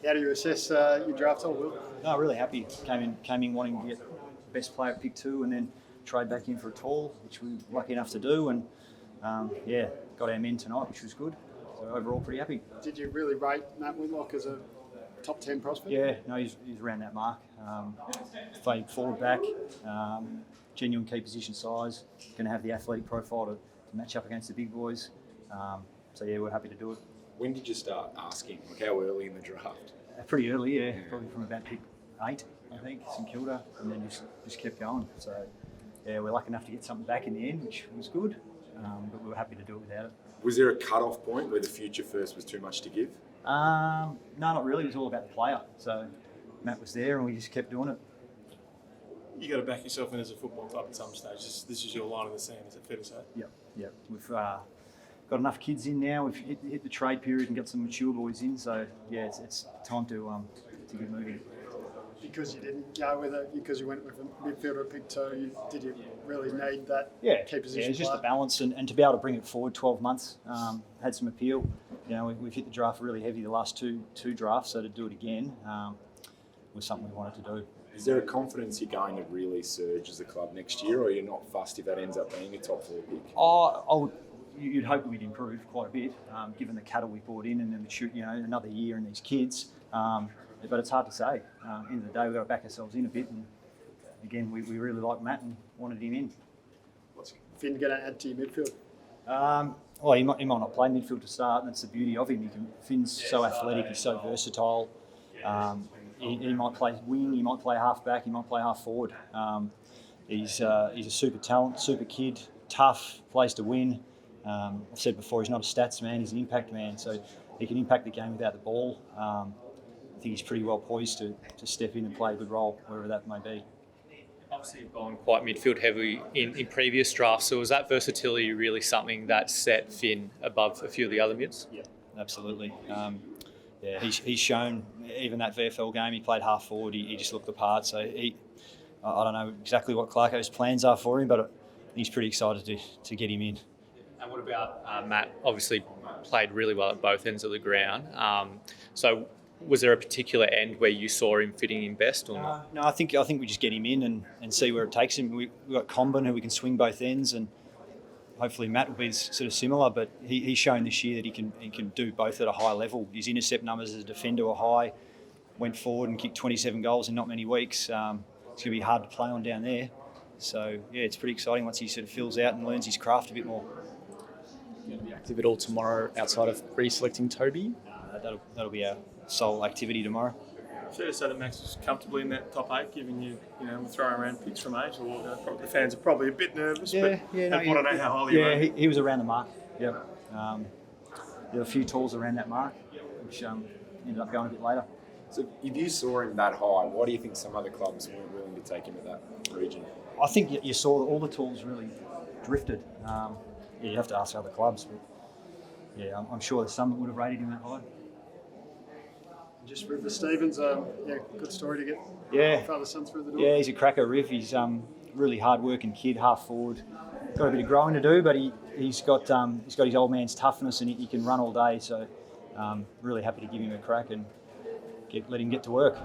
How do you assess your draft all, Will? No, really happy. Came in wanting to get best player at pick 2 and then trade back in for a tall, which we were lucky enough to do. And got our men tonight, which was good. So overall, pretty happy. Did you really rate Matt Whitlock as a top 10 prospect? Yeah, no, he's around that mark. Played forward back, genuine key position size, going to have the athletic profile to match up against the big boys. So yeah, we're happy to do it. When did you start asking? Like how early in the draft? Pretty early, yeah. Probably from about pick 8, I think, St Kilda, and then just kept going. So yeah, we're lucky enough to get something back in the end, which was good. But we were happy to do it without it. Was there a cut-off point where the future first was too much to give? No, not really. It was all about the player. So Matt was there, and we just kept doing it. You got to back yourself in as a football club at some stage. This is your line in the sand. Is it fair to say? Yep. We've got enough kids in now. We've hit the trade period and got some mature boys in. So yeah, it's time to get moving. Because you didn't go with it, because you went with a midfielder at pick 2, did you really need that key position? Yeah, it's just a balance and to be able to bring it forward 12 months had some appeal. You know, we've hit the draft really heavy the last two drafts, so to do it again was something we wanted to do. Is there a confidence you're going to really surge as a club next year, or you're not fussed if that ends up being a top 4 pick? You'd hope we'd improve quite a bit, given the cattle we brought in and then another year and these kids. But it's hard to say. End of the day, we've got to back ourselves in a bit. And again, we really like Matt and wanted him in. What's Finn going to add to your midfield? Well, he might not play midfield to start, and that's the beauty of him. Finn's so athletic, he's so versatile. He might play wing, he might play half back, he might play half forward. He's a super talent, super kid, tough, plays to win. I've said before, he's not a stats man, he's an impact man, so he can impact the game without the ball. I think he's pretty well poised to step in and play a good role, wherever that may be. Obviously, you've gone quite midfield heavy in previous drafts, so was that versatility really something that set Finn above a few of the other mids? Yeah, absolutely. He's shown, even that VFL game, he played half forward, he just looked the part. So I don't know exactly what Clarko's plans are for him, but he's pretty excited to get him in. And what about Matt? Obviously played really well at both ends of the ground. So was there a particular end where you saw him fitting in best or not? No, I think we just get him in and see where it takes him. We've got Comben, who we can swing both ends, and hopefully Matt will be sort of similar, but he's shown this year that he can do both at a high level. His intercept numbers as a defender are high, went forward and kicked 27 goals in not many weeks. It's going to be hard to play on down there. So, yeah, it's pretty exciting once he sort of fills out and learns his craft a bit more. Going to be active at all tomorrow outside of reselecting Toby? That'll be our sole activity tomorrow. Fair to say that Max is comfortably in that top 8, given we're throwing around picks from 8, or probably the fans are probably a bit nervous. I want to know how highly you rate. He was around the mark. Yeah, there were a few tools around that mark, which ended up going a bit later. So if you saw him that high, why do you think some other clubs weren't willing to take him at that region? I think you saw that all the tools really drifted. You have to ask other clubs, but yeah, I'm sure there's some that would have rated him that high. Just River Stevens, good story to get father son through the door. Yeah, he's a cracker, Riv. He's really hard-working kid, half forward. Got a bit of growing to do, but he's got his old man's toughness and he can run all day. So really happy to give him a crack and let him get to work.